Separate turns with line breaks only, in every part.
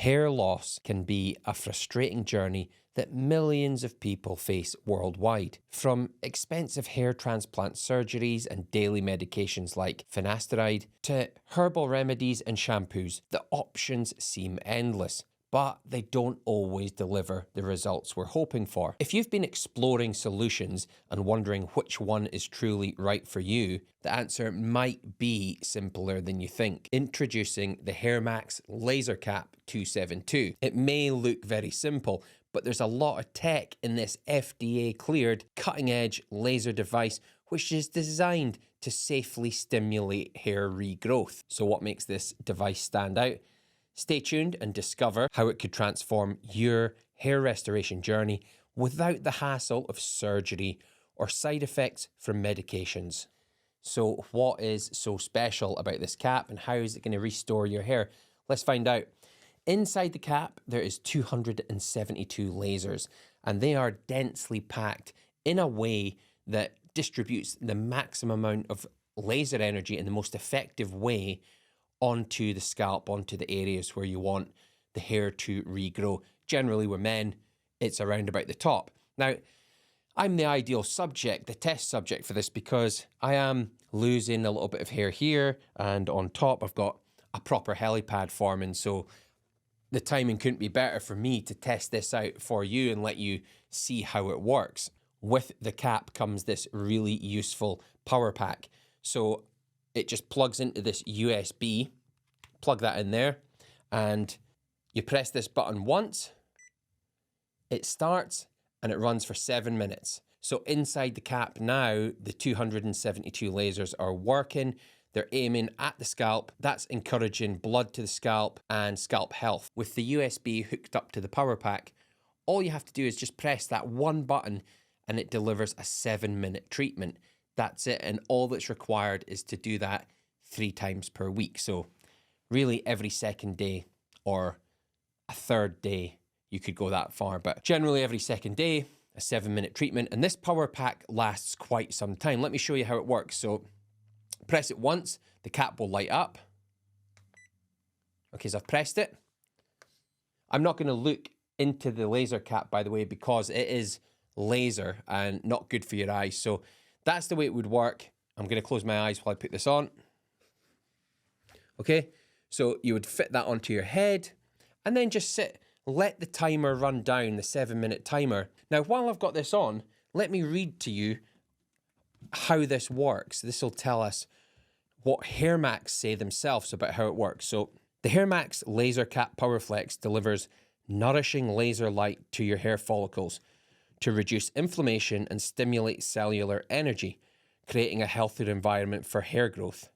Hair loss can be a frustrating journey that millions of people face worldwide. From expensive hair transplant surgeries and daily medications like finasteride to herbal remedies and shampoos, the options seem endless, but they don't always deliver the results we're hoping for. If you've been exploring solutions and wondering which one is truly right for you, the answer might be simpler than you think. Introducing the Hairmax Laser Cap 272. It may look very simple, but there's a lot of tech in this FDA cleared cutting edge laser device, which is designed to safely stimulate hair regrowth. So what makes this device stand out? Stay tuned and discover how it could transform your hair restoration journey without the hassle of surgery or side effects from medications. So what is so special about this cap and how is it going to restore your hair? Let's find out. Inside the cap, there is 272 lasers, and they are densely packed in a way that distributes the maximum amount of laser energy in the most effective way onto the scalp, onto the areas where you want the hair to regrow. Generally, with men, it's around about the top. Now, I'm the ideal subject, the test subject for this, because I am losing a little bit of hair here, and on top, I've got a proper helipad forming, so the timing couldn't be better for me to test this out for you and let you see how it works. With the cap comes this really useful power pack. So it just plugs into this USB, plug that in there, and you press this button once, it starts, and it runs for 7 minutes. So inside the cap now, the 272 lasers are working. They're aiming at the scalp. That's encouraging blood to the scalp and scalp health. With the USB hooked up to the power pack, all you have to do is just press that one button and it delivers a 7-minute treatment. That's it. And all that's required is to do that 3 times per week. So really every second day or a third day, you could go that far. But generally every second day, a 7-minute treatment. And this power pack lasts quite some time. Let me show you how it works. So press it once, the cap will light up. Okay, so I've pressed it. I'm not going to look into the laser cap, by the way, because it is laser and not good for your eyes. So that's the way it would work. I'm going to close my eyes while I put this on. Okay, so you would fit that onto your head and then just sit. Let the timer run down, the 7-minute timer. Now, while I've got this on, let me read to you how this works. This will tell us what Hairmax say themselves about how it works. So the Hairmax Laser Cap PowerFlex delivers nourishing laser light to your hair follicles to reduce inflammation and stimulate cellular energy, creating a healthier environment for hair growth.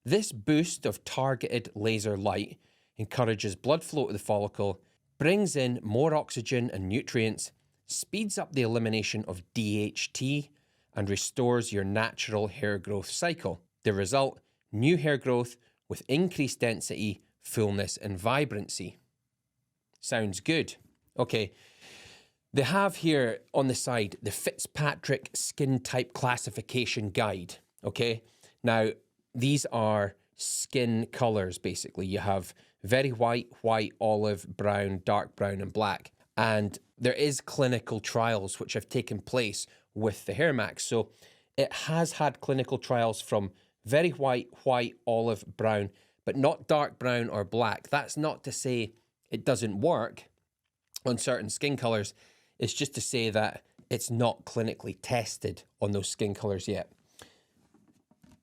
This boost of targeted laser light encourages blood flow to the follicle, brings in more oxygen and nutrients, speeds up the elimination of DHT, and restores your natural hair growth cycle. The result, new hair growth with increased density, fullness, and vibrancy. Sounds good. Okay, they have here on the side the Fitzpatrick Skin Type Classification Guide. Okay, now these are skin colors basically. You have very white, white, olive, brown, dark brown, and black. And there is clinical trials which have taken place with the Hairmax. So it has had clinical trials from very white, white, olive, brown, but not dark brown or black. That's not to say it doesn't work on certain skin colors. It's just to say that it's not clinically tested on those skin colors yet.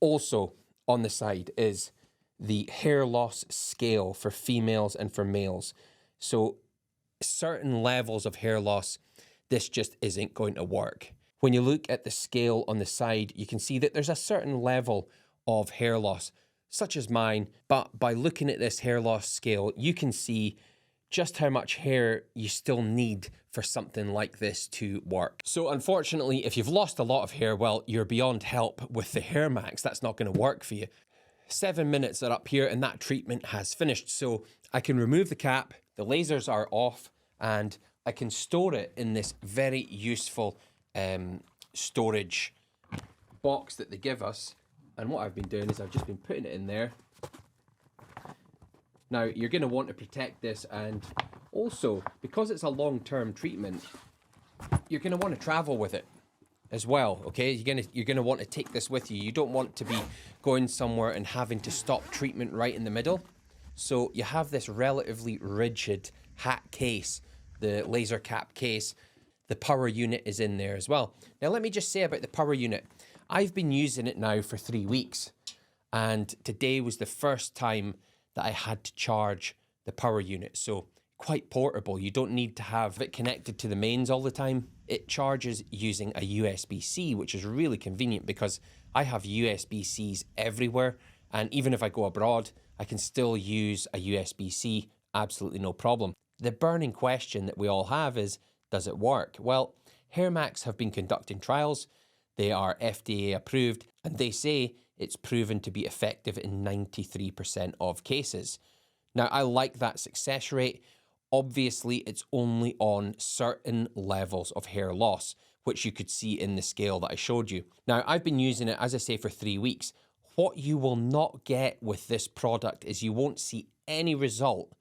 Also on the side is the hair loss scale for females and for males. So certain levels of hair loss, this just isn't going to work. When you look at the scale on the side, you can see that there's a certain level of hair loss, such as mine, but by looking at this hair loss scale, you can see just how much hair you still need for something like this to work. So unfortunately, if you've lost a lot of hair, well, you're beyond help with the Hairmax. That's not going to work for you. 7 minutes are up here and that treatment has finished. So I can remove the cap, the lasers are off, and I can store it in this very useful storage box that they give us. And what I've been doing is I've just been putting it in there. Now, you're going to want to protect this, and also, because it's a long-term treatment, you're going to want to travel with it as well, okay? You're gonna want to take this with you. You don't want to be going somewhere and having to stop treatment right in the middle. So you have this relatively rigid hat case, the laser cap case. The power unit is in there as well. Now, let me just say about the power unit. I've been using it now for 3 weeks, and today was the first time that I had to charge the power unit. So quite portable. You don't need to have it connected to the mains all the time. It charges using a USB-C, which is really convenient because I have USB-Cs everywhere. And even if I go abroad, I can still use a USB-C, absolutely no problem. The burning question that we all have is, does it work? Well, Hairmax have been conducting trials. They are FDA approved, and they say it's proven to be effective in 93% of cases. Now, I like that success rate. Obviously, it's only on certain levels of hair loss, which you could see in the scale that I showed you. Now, I've been using it, as I say, for 3 weeks. What you will not get with this product is you won't see any result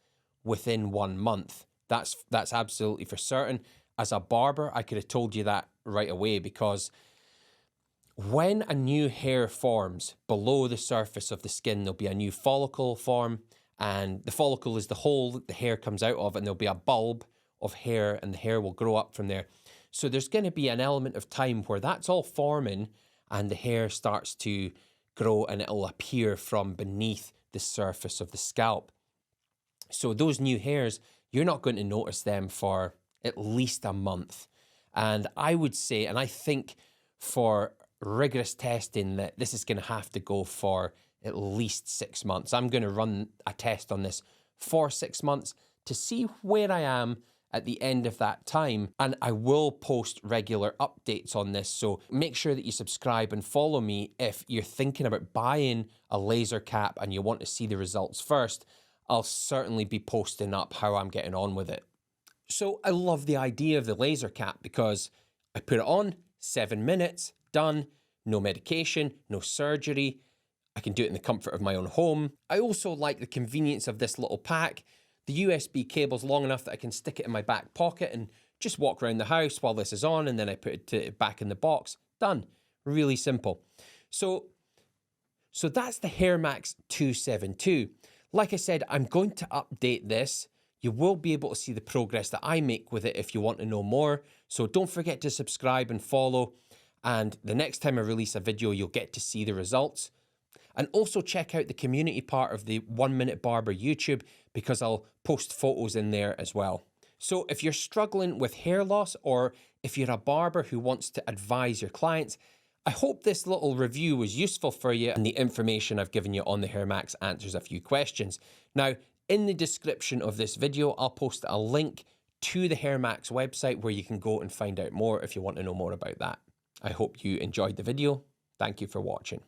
within 1 month. That's absolutely for certain. As a barber, I could have told you that right away, because when a new hair forms below the surface of the skin, there'll be a new follicle form, and the follicle is the hole that the hair comes out of, and there'll be a bulb of hair, and the hair will grow up from there. So there's going to be an element of time where that's all forming and the hair starts to grow, and it'll appear from beneath the surface of the scalp. So those new hairs, you're not going to notice them for at least a month. And I would say, and I think for rigorous testing, that this is going to have to go for at least 6 months. I'm going to run a test on this for 6 months to see where I am at the end of that time. And I will post regular updates on this. So make sure that you subscribe and follow me if you're thinking about buying a laser cap and you want to see the results first. I'll certainly be posting up how I'm getting on with it. So I love the idea of the laser cap because I put it on, 7 minutes, done, no medication, no surgery. I can do it in the comfort of my own home. I also like the convenience of this little pack. The USB cable's long enough that I can stick it in my back pocket and just walk around the house while this is on, and then I put it back in the box. Done. Really simple. So that's the Hairmax 272. Like I said, I'm going to update this. You will be able to see the progress that I make with it if you want to know more. So don't forget to subscribe and follow. And the next time I release a video, you'll get to see the results. And also check out the community part of the 1 Minute Barber YouTube, because I'll post photos in there as well. So if you're struggling with hair loss, or if you're a barber who wants to advise your clients, I hope this little review was useful for you, and the information I've given you on the Hairmax answers a few questions. Now, in the description of this video, I'll post a link to the Hairmax website where you can go and find out more if you want to know more about that. I hope you enjoyed the video. Thank you for watching.